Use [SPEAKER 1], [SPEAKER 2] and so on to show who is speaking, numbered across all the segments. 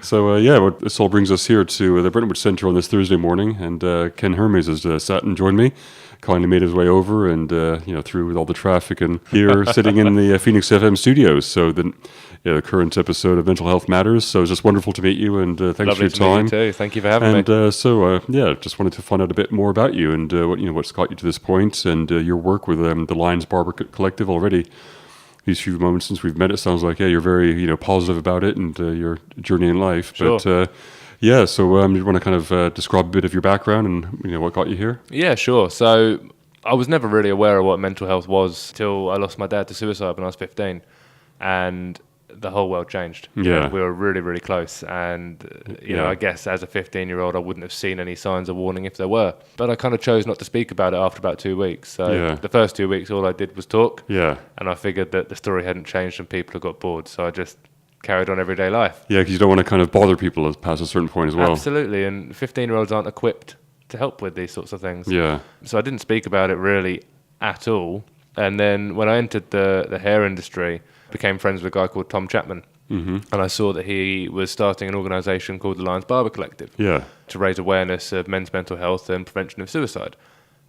[SPEAKER 1] This all brings us here to the Brentwood Centre on this Thursday morning, and Ken Hermes has sat and joined me, kindly made his way over, and through with all the traffic, and here sitting in the Phoenix FM studios. So the current episode of Mental Health Matters. So it's just wonderful to meet you, and thanks for your time.
[SPEAKER 2] Lovely to meet you too. Thank you for having me.
[SPEAKER 1] And just wanted to find out a bit more about you and what's got you to this point, and your work with the Lions Barber Collective already. These few moments since we've met, it sounds like you're very positive about it and your journey in life.
[SPEAKER 2] Sure.
[SPEAKER 1] But you want to kind of describe a bit of your background and what got you here?
[SPEAKER 2] Yeah, sure. So I was never really aware of what mental health was till I lost my dad to suicide when I was 15, and the whole world changed.
[SPEAKER 1] Yeah.
[SPEAKER 2] We were really, really close, and I guess as a 15-year-old I wouldn't have seen any signs of warning if there were, but I kind of chose not to speak about it after about 2 weeks. So the first 2 weeks all I did was talk, and I figured that the story hadn't changed and people had got bored, so I just carried on everyday life.
[SPEAKER 1] Yeah, because you don't want to kind of bother people past a certain point as well.
[SPEAKER 2] Absolutely, and 15-year-olds aren't equipped to help with these sorts of things.
[SPEAKER 1] Yeah.
[SPEAKER 2] So I didn't speak about it really at all, and then when I entered the hair industry, became friends with a guy called Tom Chapman. Mm-hmm. And I saw that he was starting an organisation called the Lions Barber Collective to raise awareness of men's mental health and prevention of suicide.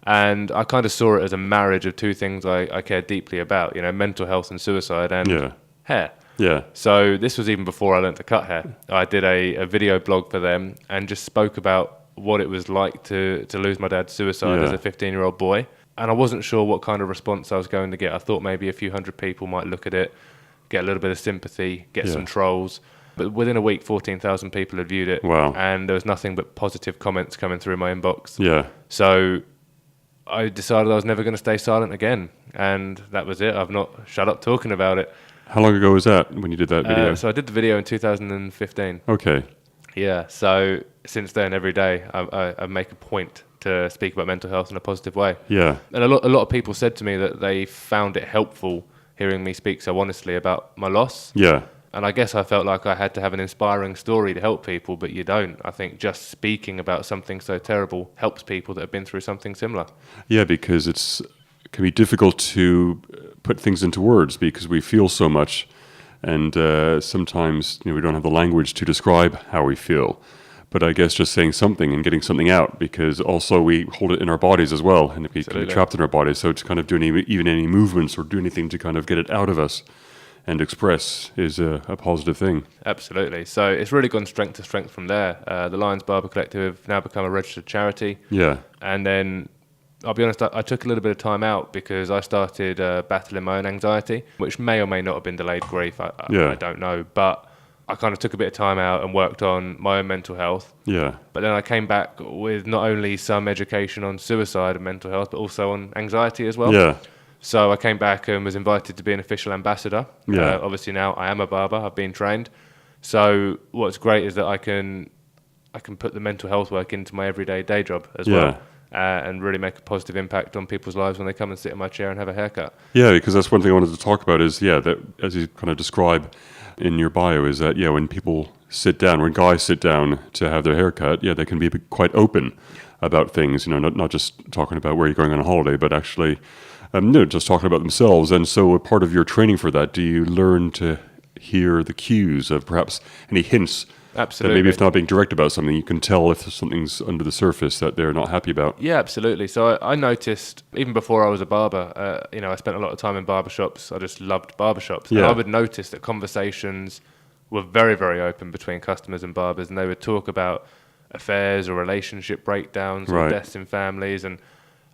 [SPEAKER 2] And I kind of saw it as a marriage of two things I care deeply about, mental health and suicide and hair.
[SPEAKER 1] Yeah.
[SPEAKER 2] So this was even before I learned to cut hair. I did a video blog for them and just spoke about what it was like to lose my dad to suicide as a 15-year-old boy. And I wasn't sure what kind of response I was going to get. I thought maybe a few hundred people might look at it, get a little bit of sympathy, get some trolls. But within a week, 14,000 people had viewed it.
[SPEAKER 1] Wow.
[SPEAKER 2] And there was nothing but positive comments coming through my inbox.
[SPEAKER 1] Yeah.
[SPEAKER 2] So I decided I was never going to stay silent again. And that was it. I've not shut up talking about it.
[SPEAKER 1] How long ago was that when you did that video?
[SPEAKER 2] So I did the video in 2015.
[SPEAKER 1] Okay.
[SPEAKER 2] Yeah. So since then, every day, I make a point to speak about mental health in a positive way.
[SPEAKER 1] Yeah.
[SPEAKER 2] And a lot of people said to me that they found it helpful hearing me speak so honestly about my loss.
[SPEAKER 1] Yeah.
[SPEAKER 2] And I guess I felt like I had to have an inspiring story to help people, but you don't. I think just speaking about something so terrible helps people that have been through something similar.
[SPEAKER 1] Yeah, because it can be difficult to put things into words because we feel so much, and sometimes we don't have the language to describe how we feel. But I guess just saying something and getting something out, because also we hold it in our bodies as well, and it can be trapped in our bodies. So to kind of do even any movements or do anything to kind of get it out of us and express is a positive thing.
[SPEAKER 2] Absolutely. So it's really gone strength to strength from there. The Lions Barber Collective have now become a registered charity. Yeah. And then, I'll be honest, I took a little bit of time out because I started battling my own anxiety, which may or may not have been delayed grief. I don't know. But I kind of took a bit of time out and worked on my own mental health. Yeah. But then I came back with not only some education on suicide and mental health, but also on anxiety as well. Yeah. So I came back and was invited to be an official ambassador. Yeah. Obviously now I am a barber. I've been trained. So what's great is that I can put the mental health work into my everyday day job as well. And really make a positive impact on people's lives when they come and sit in my chair and have a haircut. Yeah,
[SPEAKER 1] because that's one thing I wanted to talk about is, that as you kind of describe in your bio is that, when when guys sit down to have their haircut, they can be quite open about things, not just talking about where you're going on a holiday, but actually just talking about themselves. And so a part of your training for that, do you learn to hear the cues of perhaps any hints?
[SPEAKER 2] Absolutely.
[SPEAKER 1] That maybe if not being direct about something, you can tell if something's under the surface that they're not happy about.
[SPEAKER 2] Yeah, absolutely. So I noticed, even before I was a barber, I spent a lot of time in barbershops. I just loved barbershops. Yeah. And I would notice that conversations were very, very open between customers and barbers, and they would talk about affairs or relationship breakdowns or deaths in families. And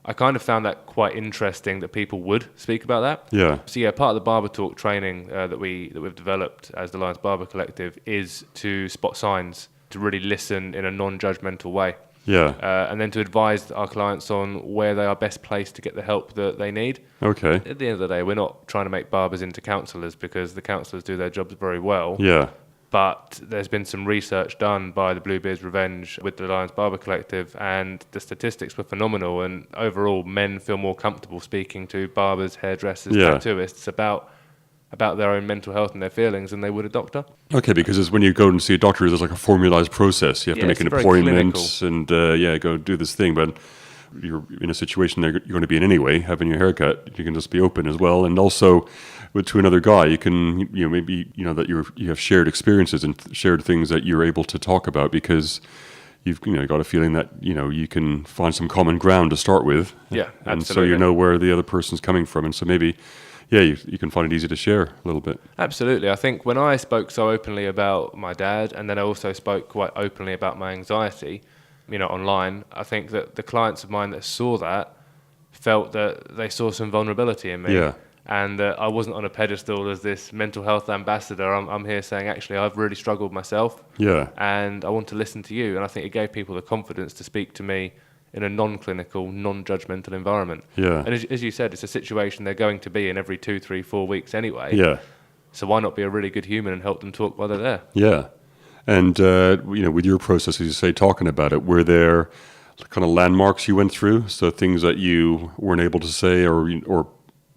[SPEAKER 2] I kind of found that quite interesting that people would speak about that. Yeah. So part of the Barber Talk training that we've developed as the Lions Barber Collective is to spot signs, to really listen in a non-judgmental way. Yeah. And then to advise our clients on where they are best placed to get the help that they need. Okay. At the end of the day, we're not trying to make barbers into counsellors because the counsellors do their jobs very well. Yeah. But there's been some research done by the Bluebeard's Revenge with the Lions Barber Collective, and the statistics were phenomenal. And overall, men feel more comfortable speaking to barbers, hairdressers, tattooists about their own mental health and their feelings than they would a doctor.
[SPEAKER 1] Okay, because it's when you go and see a doctor, there's like a formalized process. You have to make an appointment and go do this thing. But you're in a situation that you're going to be in anyway, having your haircut, you can just be open as well. And also, to another guy, you can, maybe, that you have shared experiences and shared things that you're able to talk about because you've, got a feeling that, you can find some common ground to start with.
[SPEAKER 2] Yeah,
[SPEAKER 1] and
[SPEAKER 2] absolutely.
[SPEAKER 1] so you know where the other person's coming from. And so maybe, you can find it easy to share a little bit.
[SPEAKER 2] Absolutely. I think when I spoke so openly about my dad, and then I also spoke quite openly about my anxiety, online, I think that the clients of mine that saw that felt that they saw some vulnerability in me.
[SPEAKER 1] Yeah.
[SPEAKER 2] And that I wasn't on a pedestal as this mental health ambassador. I'm here saying, actually, I've really struggled myself.
[SPEAKER 1] Yeah.
[SPEAKER 2] And I want to listen to you. And I think it gave people the confidence to speak to me in a non-clinical, non-judgmental environment.
[SPEAKER 1] Yeah.
[SPEAKER 2] And as you said, it's a situation they're going to be in every 2, 3, 4 weeks anyway.
[SPEAKER 1] Yeah.
[SPEAKER 2] So why not be a really good human and help them talk while they're there?
[SPEAKER 1] Yeah. And, with your process, as you say, talking about it, were there kind of landmarks you went through? So things that you weren't able to say or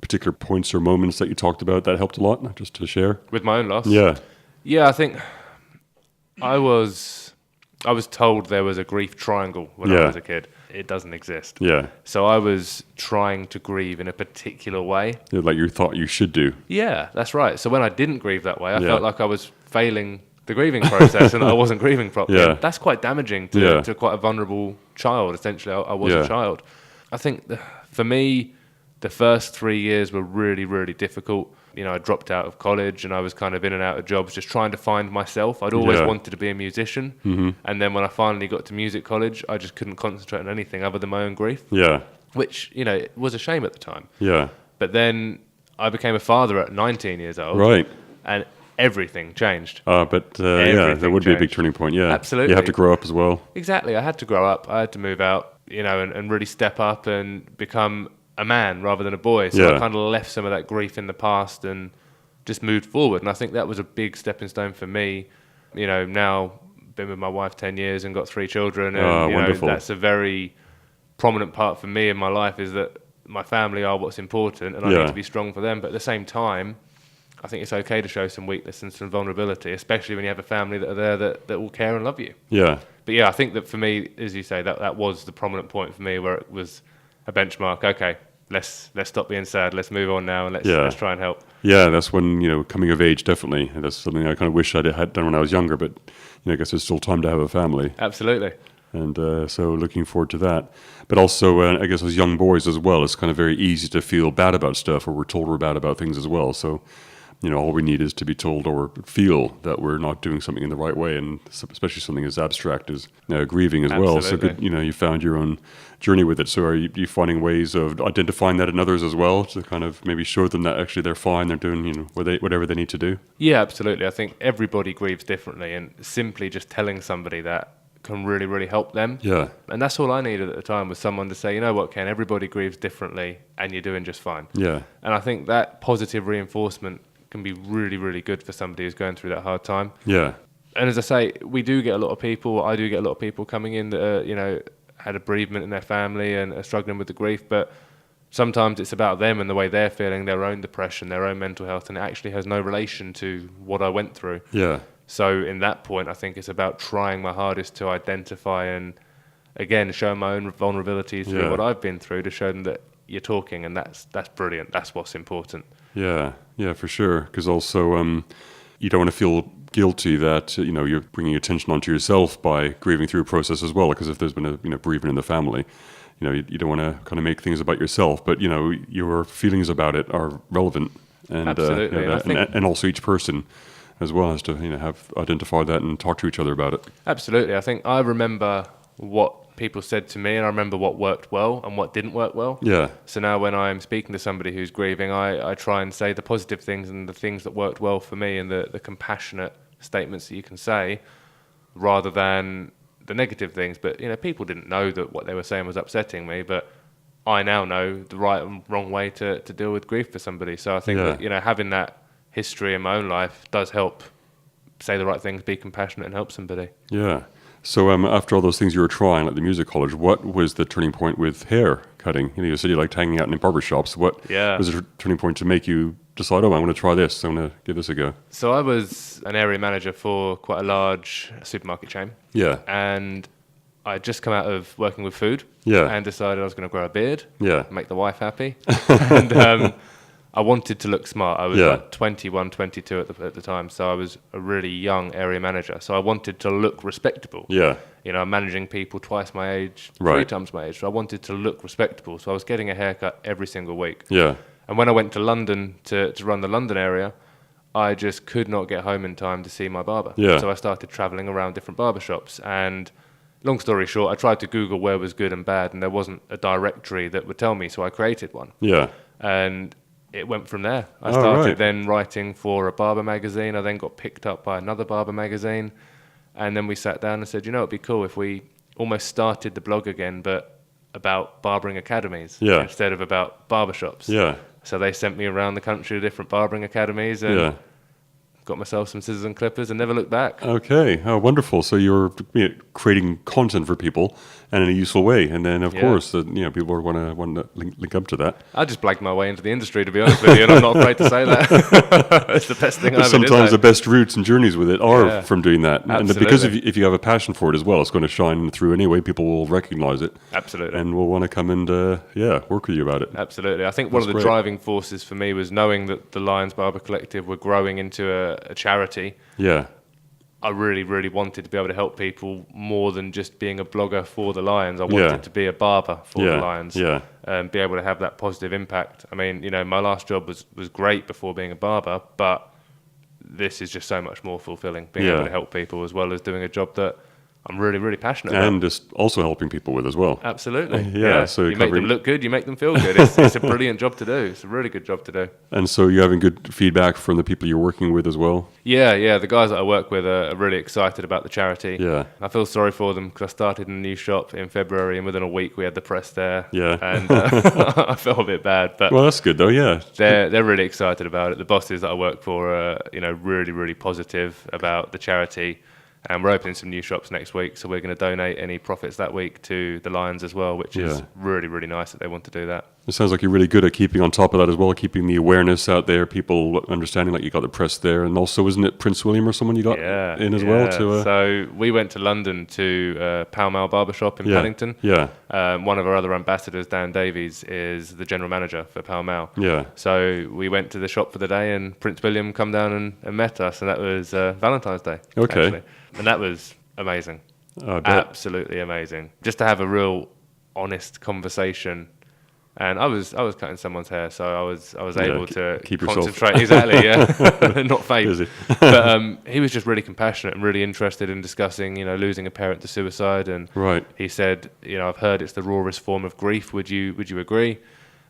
[SPEAKER 1] particular points or moments that you talked about that helped a lot, just to share?
[SPEAKER 2] With my own loss?
[SPEAKER 1] Yeah.
[SPEAKER 2] Yeah, I think I was told there was a grief triangle when I was a kid. It doesn't exist.
[SPEAKER 1] Yeah.
[SPEAKER 2] So I was trying to grieve in a particular way.
[SPEAKER 1] Yeah, like you thought you should do.
[SPEAKER 2] Yeah, that's right. So when I didn't grieve that way, I felt like I was failing the grieving process and I wasn't grieving properly.
[SPEAKER 1] Yeah.
[SPEAKER 2] That's quite damaging to quite a vulnerable child, essentially. I was a child. I think for me, the first 3 years were really, really difficult. I dropped out of college and I was kind of in and out of jobs, just trying to find myself. I'd always wanted to be a musician. Mm-hmm. And then when I finally got to music college, I just couldn't concentrate on anything other than my own grief. Yeah. Which, it was a shame at the time.
[SPEAKER 1] Yeah.
[SPEAKER 2] But then I became a father at 19 years old.
[SPEAKER 1] Right.
[SPEAKER 2] And everything changed.
[SPEAKER 1] That would be a big turning point. Yeah.
[SPEAKER 2] Absolutely.
[SPEAKER 1] You have to grow up as well.
[SPEAKER 2] Exactly. I had to grow up. I had to move out, and really step up and become a man rather than a boy. So I kind of left some of that grief in the past and just moved forward. And I think that was a big stepping stone for me. Now been with my wife 10 years and got 3 children. And
[SPEAKER 1] wonderful.
[SPEAKER 2] That's a very prominent part for me in my life, is that my family are what's important and I need to be strong for them. But at the same time, I think it's okay to show some weakness and some vulnerability, especially when you have a family that are there that will care and love you. Yeah. But I think that for me, as you say, that was the prominent point for me, where it was a benchmark. Okay, let's stop being sad. Let's move on now and let's try and help. Yeah, that's when, coming of age, definitely. And that's something I kind of wish I had done when I was younger, but I guess there's still time to have a family. Absolutely. And so looking forward to that. But also, I guess as young boys as well, it's kind of very easy to feel bad about stuff, or we're told we're bad about things as well. So, all we need is to be told or feel that we're not doing something in the right way, and especially something as abstract as grieving as well. So good, you found your own journey with it. So are you finding ways of identifying that in others as well, to kind of maybe show them that actually they're fine, they're doing whatever they need to do? Yeah, absolutely. I think everybody grieves differently, and simply just telling somebody that can really, really help them. Yeah. And that's all I needed at the time, was someone to say, you know what, Ken, everybody grieves differently and you're doing just fine. Yeah. And I think that positive reinforcement can be really, really good for somebody who's going through that hard time. Yeah. And as I say, I do get a lot of people coming in that had a bereavement in their family and are struggling with the grief, but sometimes it's about them and the way they're feeling, their own depression, their own mental health, and it actually has no relation to what I went through. Yeah. So in that point, I think it's about trying my hardest to identify and, again, show my own vulnerabilities through what I've been through, to show them that you're talking, and that's brilliant. That's what's important. Yeah, for sure. Because also, you don't want to feel guilty that you're bringing attention onto yourself by grieving through a process as well. Because if there's been a bereavement in the family, you don't want to kind of make things about yourself, but your feelings about it are relevant, and absolutely, and also each person as well has to have identified that and talk to each other about it. Absolutely. I think I remember what people said to me, and I remember what worked well and what didn't work well. Yeah. So now when I'm speaking to somebody who's grieving, I try and say the positive things and the things that worked well for me, and the compassionate statements that you can say, rather than the negative things. But people didn't know that what they were saying was upsetting me, but I now know the right and wrong way to deal with grief for somebody. So I think that having that history in my own life does help say the right things, be compassionate, and help somebody. Yeah. So after all those things you were trying at the music college, what was the turning point with hair cutting? You said you liked hanging out in barber shops. What was the turning point to make you decide, I'm going to try this, I'm going to give this a go? So I was an area manager for quite a large supermarket chain. Yeah. And I'd just come out of working with food. Yeah. And decided I was going to grow a beard. Yeah. Make the wife happy. And I wanted to look smart. I was
[SPEAKER 1] Yeah.
[SPEAKER 2] like 21, 22 at the time, so I was a really young area manager. So I wanted to look respectable.
[SPEAKER 1] Yeah.
[SPEAKER 2] You know, I'm managing people twice my age,
[SPEAKER 1] Right.
[SPEAKER 2] 3 times my age. So I wanted to look respectable. So I was getting a haircut every single week.
[SPEAKER 1] Yeah.
[SPEAKER 2] And when I went to London to run the London area, I just could not get home in time to see my barber.
[SPEAKER 1] Yeah.
[SPEAKER 2] So I started traveling around different barbershops. And long story short, I tried to Google where was good and bad, and there wasn't a directory that would tell me. So I created one.
[SPEAKER 1] Yeah.
[SPEAKER 2] And it went from there. I
[SPEAKER 1] Oh,
[SPEAKER 2] started
[SPEAKER 1] right.
[SPEAKER 2] then writing for a barber magazine. I then got picked up by another barber magazine. And then we sat down and said, you know, it'd be cool if we almost started the blog again, but about barbering academies
[SPEAKER 1] Yeah.
[SPEAKER 2] instead of about barbershops.
[SPEAKER 1] Yeah.
[SPEAKER 2] So they sent me around the country to different barbering academies and
[SPEAKER 1] Yeah.
[SPEAKER 2] got myself some scissors and clippers and never looked back.
[SPEAKER 1] Okay. Oh, wonderful. So you're creating content for people and in a useful way, and then of
[SPEAKER 2] Yeah.
[SPEAKER 1] course, people are want to link up to that.
[SPEAKER 2] I just blagged my way into the industry, to be honest with you, and I'm not afraid to say that. It's the best thing I
[SPEAKER 1] But
[SPEAKER 2] ever did.
[SPEAKER 1] sometimes
[SPEAKER 2] though.
[SPEAKER 1] the best routes and journeys with it are
[SPEAKER 2] Yeah.
[SPEAKER 1] from doing that, and
[SPEAKER 2] Absolutely.
[SPEAKER 1] because if you have a passion for it as well, it's going to shine through anyway. People will recognize it
[SPEAKER 2] Absolutely.
[SPEAKER 1] and will want to come and work with you about it.
[SPEAKER 2] Absolutely. I think one of the
[SPEAKER 1] That's great.
[SPEAKER 2] driving forces for me was knowing that the Lions Barber Collective were growing into a charity.
[SPEAKER 1] Yeah.
[SPEAKER 2] I really, really wanted to be able to help people more than just being a blogger for the Lions. I wanted
[SPEAKER 1] Yeah.
[SPEAKER 2] to be a barber for
[SPEAKER 1] Yeah.
[SPEAKER 2] the Lions.
[SPEAKER 1] Yeah.
[SPEAKER 2] And be able to have that positive impact. I mean, you know, my last job was great before being a barber, but this is just so much more fulfilling, being
[SPEAKER 1] Yeah.
[SPEAKER 2] able to help people as well as doing a job that I'm really, really passionate about.
[SPEAKER 1] And just also helping people with as well.
[SPEAKER 2] Absolutely.
[SPEAKER 1] Yeah, so
[SPEAKER 2] you make them
[SPEAKER 1] covering-
[SPEAKER 2] look good, you make them feel good. It's a brilliant job to do. It's a really good job to do.
[SPEAKER 1] And so you're having good feedback from the people you're working with as well.
[SPEAKER 2] Yeah. The guys that I work with are really excited about the charity.
[SPEAKER 1] Yeah.
[SPEAKER 2] I feel sorry for them because I started in a new shop in February, and within a week we had the press there.
[SPEAKER 1] Yeah.
[SPEAKER 2] And I felt a bit bad, but
[SPEAKER 1] Well, that's good though. Yeah.
[SPEAKER 2] they're really excited about it. The bosses that I work for are, really, really positive about the charity. And we're opening some new shops next week, so we're going to donate any profits that week to the Lions as well, which is
[SPEAKER 1] Yeah.
[SPEAKER 2] really, really nice that they want to do that.
[SPEAKER 1] It sounds like you're really good at keeping on top of that as well, keeping the awareness out there, people understanding like you got the press there, and also isn't it Prince William or someone you got in as well?
[SPEAKER 2] So we went to London to Pall Mall Barbershop in
[SPEAKER 1] Yeah.
[SPEAKER 2] Paddington.
[SPEAKER 1] Yeah.
[SPEAKER 2] One of our other ambassadors, Dan Davies, is the general manager for Pall Mall.
[SPEAKER 1] Yeah.
[SPEAKER 2] So we went to the shop for the day, and Prince William come down and met us, and that was Valentine's Day.
[SPEAKER 1] Okay.
[SPEAKER 2] Actually. And that was amazing.
[SPEAKER 1] I bet.
[SPEAKER 2] Absolutely amazing. Just to have a real honest conversation. And I was cutting someone's hair, so I was able to
[SPEAKER 1] keep yourself-
[SPEAKER 2] concentrate. Exactly, yeah, not fake.
[SPEAKER 1] Busy.
[SPEAKER 2] But he was just really compassionate and really interested in discussing, losing a parent to suicide. And
[SPEAKER 1] Right.
[SPEAKER 2] he said, I've heard it's the rawest form of grief. Would you agree?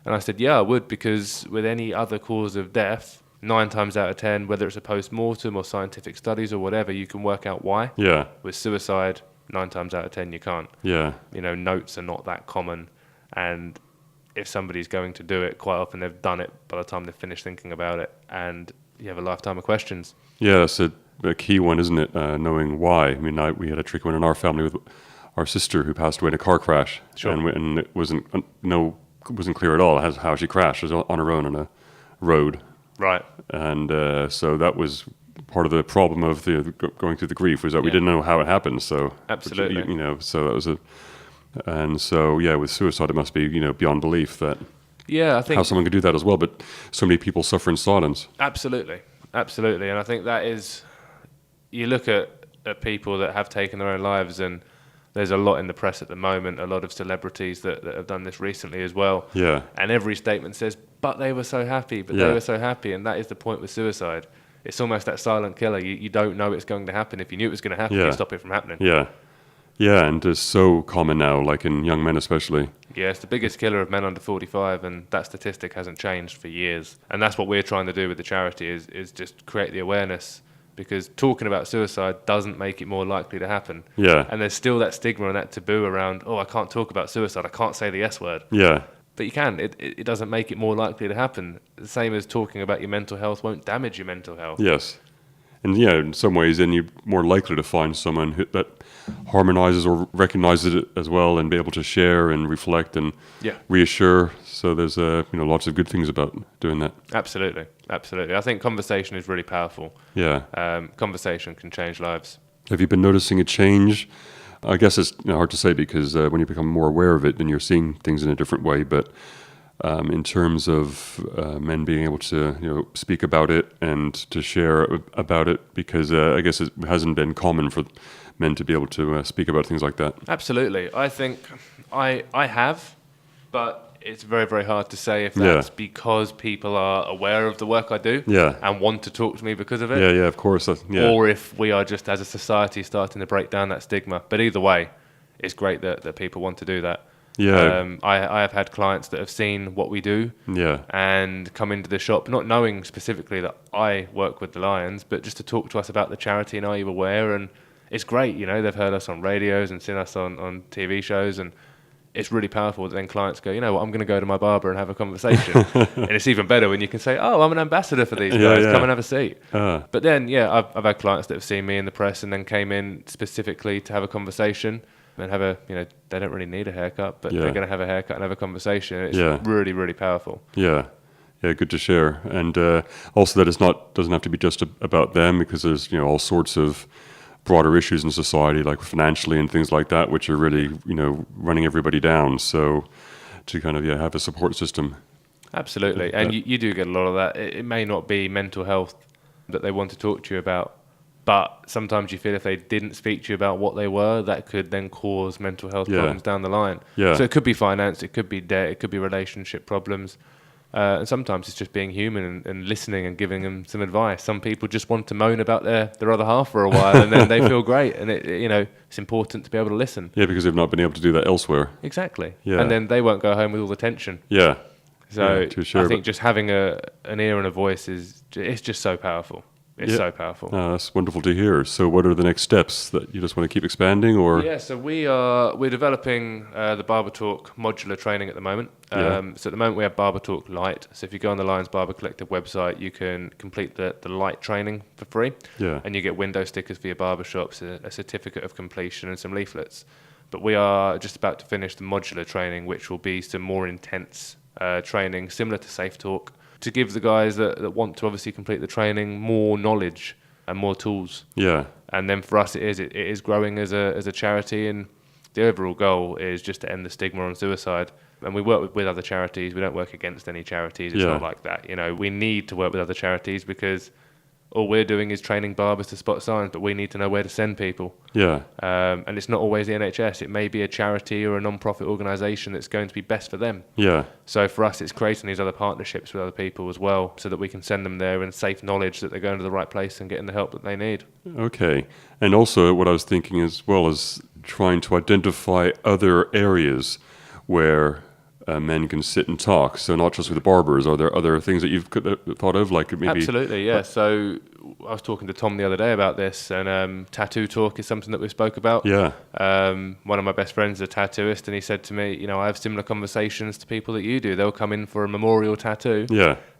[SPEAKER 2] And I said, yeah, I would, because with any other cause of death, 9 times out of 10, whether it's a post-mortem or scientific studies or whatever, you can work out why.
[SPEAKER 1] Yeah.
[SPEAKER 2] With suicide, 9 times out of 10, you can't.
[SPEAKER 1] Yeah.
[SPEAKER 2] Notes are not that common, and if somebody's going to do it, quite often they've done it by the time they've finished thinking about it, and you have a lifetime of questions.
[SPEAKER 1] Yeah, that's a key one, isn't it? Knowing why. I mean, we had a tricky one in our family with our sister who passed away in a car crash.
[SPEAKER 2] Sure.
[SPEAKER 1] And it wasn't clear at all how she crashed. She was on her own on a road.
[SPEAKER 2] Right.
[SPEAKER 1] And so that was part of the problem of going through the grief, was that we didn't know how it happened. So
[SPEAKER 2] Absolutely.
[SPEAKER 1] So that was and so with suicide it must be beyond belief that
[SPEAKER 2] I think
[SPEAKER 1] how someone could do that as well. But so many people suffer in silence.
[SPEAKER 2] absolutely, and I think that is, you look at people that have taken their own lives, and there's a lot in the press at the moment, a lot of celebrities that have done this recently as well.
[SPEAKER 1] Yeah.
[SPEAKER 2] And every statement says, but they were so happy,
[SPEAKER 1] Yeah.
[SPEAKER 2] they were so happy. And that is the point with suicide. It's almost that silent killer. You don't know it's going to happen. If you knew it was going to happen,
[SPEAKER 1] Yeah.
[SPEAKER 2] you'd stop it from happening.
[SPEAKER 1] Yeah. Yeah, and it's so common now, like in young men especially.
[SPEAKER 2] Yeah, it's the biggest killer of men under 45, and that statistic hasn't changed for years. And that's what we're trying to do with the charity, is just create the awareness, because talking about suicide doesn't make it more likely to happen.
[SPEAKER 1] Yeah.
[SPEAKER 2] And there's still that stigma and that taboo around, I can't talk about suicide, I can't say the S word.
[SPEAKER 1] Yeah.
[SPEAKER 2] But you can. It doesn't make it more likely to happen. The same as talking about your mental health won't damage your mental health.
[SPEAKER 1] Yes. And in some ways, then you're more likely to find someone that harmonizes or recognizes it as well, and be able to share and reflect and reassure. So there's lots of good things about doing that.
[SPEAKER 2] Absolutely. I think conversation is really powerful.
[SPEAKER 1] Yeah.
[SPEAKER 2] Conversation can change lives.
[SPEAKER 1] Have you been noticing a change? I guess it's hard to say, because when you become more aware of it, then you're seeing things in a different way. But in terms of men being able to speak about it and to share about it, because I guess it hasn't been common for men to be able to speak about things like that.
[SPEAKER 2] Absolutely. I think I have, but it's very, very hard to say if that's because people are aware of the work I do and want to talk to me because of it.
[SPEAKER 1] Yeah, of course.
[SPEAKER 2] Or if we are just, as a society, starting to break down that stigma. But either way, it's great that people want to do that.
[SPEAKER 1] Yeah.
[SPEAKER 2] I have had clients that have seen what we do and come into the shop, not knowing specifically that I work with the Lions, but just to talk to us about the charity and are you aware? And it's great, they've heard us on radios and seen us on TV shows, and it's really powerful that then clients go, you know what, I'm going to go to my barber and have a conversation. And it's even better when you can say, oh, I'm an ambassador for these guys, come and have a seat. But then, I've had clients that have seen me in the press and then came in specifically to have a conversation and have they don't really need a haircut, but they're going to have a haircut and have a conversation. It's really, really powerful.
[SPEAKER 1] Yeah, good to share. And also that doesn't have to be just about them, because there's, all sorts of broader issues in society, like financially and things like that, which are really, running everybody down. So to kind of have a support system.
[SPEAKER 2] Absolutely. And you do get a lot of that. It may not be mental health that they want to talk to you about, but sometimes you feel if they didn't speak to you about what they were, that could then cause mental health problems down the line. So it could be finance, it could be debt, it could be relationship problems. And sometimes it's just being human and listening and giving them some advice. Some people just want to moan about their other half for a while, and then they feel great. And it's important to be able to listen.
[SPEAKER 1] Yeah, because they've not been able to do that elsewhere.
[SPEAKER 2] Exactly. Yeah. And then they won't go home with all the tension.
[SPEAKER 1] Yeah.
[SPEAKER 2] So I think just having an ear and a voice it's just so powerful. It's so powerful.
[SPEAKER 1] That's wonderful to hear. So what are the next steps that you just want to keep expanding, or?
[SPEAKER 2] Yeah, so we're developing the Barber Talk modular training at the moment. So at the moment we have Barber Talk Lite. So if you go on the Lions Barber Collective website, you can complete the Lite training for free.
[SPEAKER 1] Yeah.
[SPEAKER 2] And you get window stickers for your barbershops, a certificate of completion and some leaflets. But we are just about to finish the modular training, which will be some more intense training, similar to Safe Talk, to give the guys that want to obviously complete the training more knowledge and more tools. Yeah. And then for us, it is growing as a charity, and the overall goal is just to end the stigma on suicide. And we work with other charities. We don't work against any charities. It's not like that. We need to work with other charities because all we're doing is training barbers to spot signs, but we need to know where to send people. Yeah. And it's not always the NHS. It may be a charity or a non-profit organisation that's going to be best for them. Yeah. So for us, it's creating these other partnerships with other people as well, so that we can send them there in safe knowledge that they're going to the right place and getting the help that they need. Okay. And also what I was thinking as well is trying to identify other areas where men can sit and talk. So not just with the barbers. Are there other things that you've thought of, like maybe? Absolutely, yeah. So I was talking to Tom the other day about this, and tattoo talk is something that we spoke about. Yeah. One of my best friends is a tattooist, and he said to me, I have similar conversations to people that you do. They'll come in for a memorial tattoo,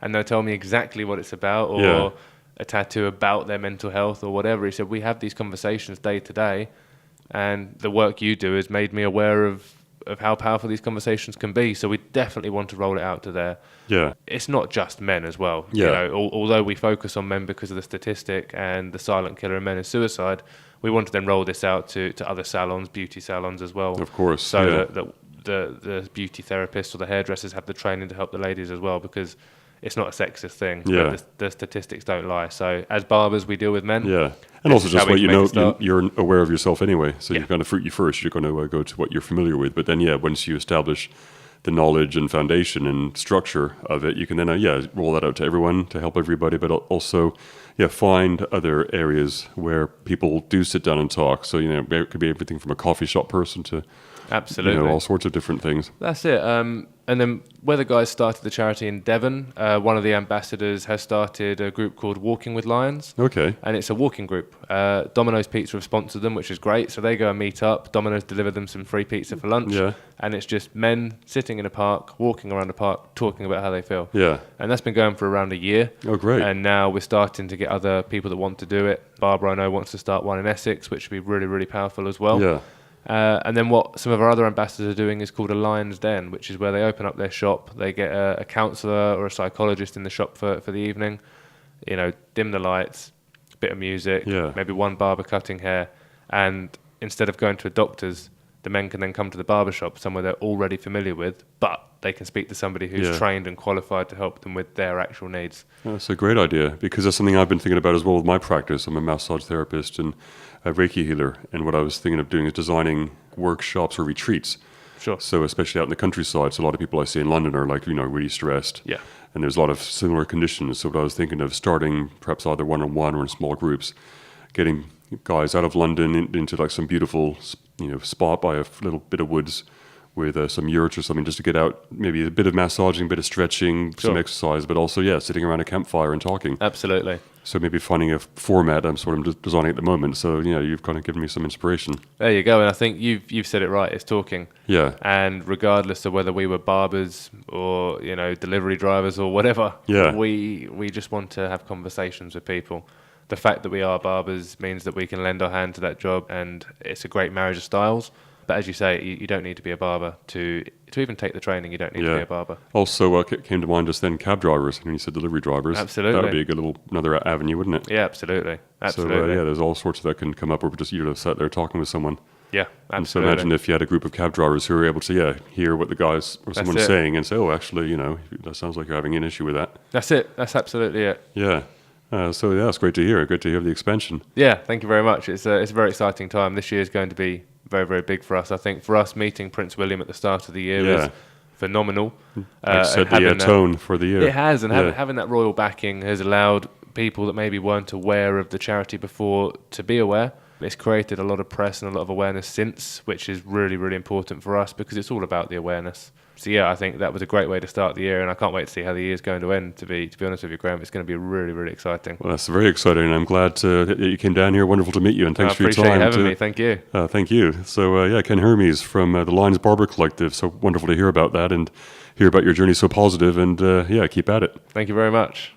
[SPEAKER 2] and they'll tell me exactly what it's about, or a tattoo about their mental health or whatever. He said, we have these conversations day to day, and the work you do has made me aware of how powerful these conversations can be. So we definitely want to roll it out to there. Yeah. It's not just men as well. Yeah. Although we focus on men because of the statistic and the silent killer in men is suicide, we want to then roll this out to other salons, beauty salons as well. Of course. So that the beauty therapists or the hairdressers have the training to help the ladies as well, because it's not a sexist thing. Yeah. The statistics don't lie. So as barbers, we deal with men. Yeah. And also just what you're aware of yourself anyway. So you're going to fruit you first. You're going to go to what you're familiar with. But then, once you establish the knowledge and foundation and structure of it, you can then, roll that out to everyone to help everybody. But also, find other areas where people do sit down and talk. So, it could be everything from a coffee shop person to absolutely all sorts of different things. That's it. And then where the guys started the charity in Devon, one of the ambassadors has started a group called Walking with Lions. Okay. And it's a walking group. Domino's Pizza have sponsored them, which is great. So they go and meet up. Domino's deliver them some free pizza for lunch. Yeah. And it's just men sitting in a park, walking around a park, talking about how they feel. Yeah. And that's been going for around a year. Oh, great. And now we're starting to get other people that want to do it. Barbara, I know, wants to start one in Essex, which would be really, really powerful as well. Yeah. And then what some of our other ambassadors are doing is called a Lions Den, which is where they open up their shop. They get a counsellor or a psychologist in the shop for the evening. Dim the lights, a bit of music, maybe one barber cutting hair. And instead of going to a doctor's, the men can then come to the barbershop, somewhere they're already familiar with, but they can speak to somebody who's trained and qualified to help them with their actual needs.
[SPEAKER 1] That's a great idea, because that's something I've been thinking about as well with my practice. I'm a massage therapist and a Reiki healer, and what I was thinking of doing is designing workshops or retreats.
[SPEAKER 2] Sure.
[SPEAKER 1] So especially out in the countryside, so a lot of people I see in London are like, really stressed.
[SPEAKER 2] Yeah.
[SPEAKER 1] And there's a lot of similar conditions. So what I was thinking of starting perhaps either one-on-one or in small groups, getting guys out of London into like some beautiful, spot by a little bit of woods with some yurts or something, just to get out, maybe a bit of massaging, a bit of stretching, some exercise, but also, sitting around a campfire and talking.
[SPEAKER 2] Absolutely.
[SPEAKER 1] So maybe finding a format I'm sort of designing at the moment. So, you've kind of given me some inspiration.
[SPEAKER 2] There you go. And I think you've said it right. It's talking.
[SPEAKER 1] Yeah.
[SPEAKER 2] And regardless of whether we were barbers or, delivery drivers or whatever, we just want to have conversations with people. The fact that we are barbers means that we can lend our hand to that job, and it's a great marriage of styles. But as you say, you don't need to be a barber to even take the training. You don't need to be a barber.
[SPEAKER 1] Also, what came to mind just then, cab drivers. When you said delivery drivers,
[SPEAKER 2] absolutely,
[SPEAKER 1] that would be a good another avenue, wouldn't it?
[SPEAKER 2] Yeah, absolutely.
[SPEAKER 1] So there's all sorts of that can come up. Or just sat there talking with someone.
[SPEAKER 2] Yeah, absolutely.
[SPEAKER 1] And so imagine if you had a group of cab drivers who were able to hear what the guys or someone's saying and say, oh, actually, that sounds like you're having an issue with that.
[SPEAKER 2] That's it. That's absolutely it.
[SPEAKER 1] Yeah. So it's great to hear. Great to hear the expansion.
[SPEAKER 2] Yeah, thank you very much. It's a very exciting time. This year is going to be very, very big for us. I think for us, meeting Prince William at the start of the year was phenomenal.
[SPEAKER 1] Set the tone for the year.
[SPEAKER 2] It has, and having that royal backing has allowed people that maybe weren't aware of the charity before to be aware. It's created a lot of press and a lot of awareness since, which is really, really important for us because it's all about the awareness. So I think that was a great way to start the year, and I can't wait to see how the year's going to end. To be honest with you, Graham, it's going to be really, really exciting.
[SPEAKER 1] Well, that's very exciting, and I'm glad that you came down here. Wonderful to meet you, and thanks for your time.
[SPEAKER 2] I appreciate having me. Thank you.
[SPEAKER 1] Thank you. So Ken Hermes from the Lions Barber Collective. So wonderful to hear about that and hear about your journey. So positive, and keep at it.
[SPEAKER 2] Thank you very much.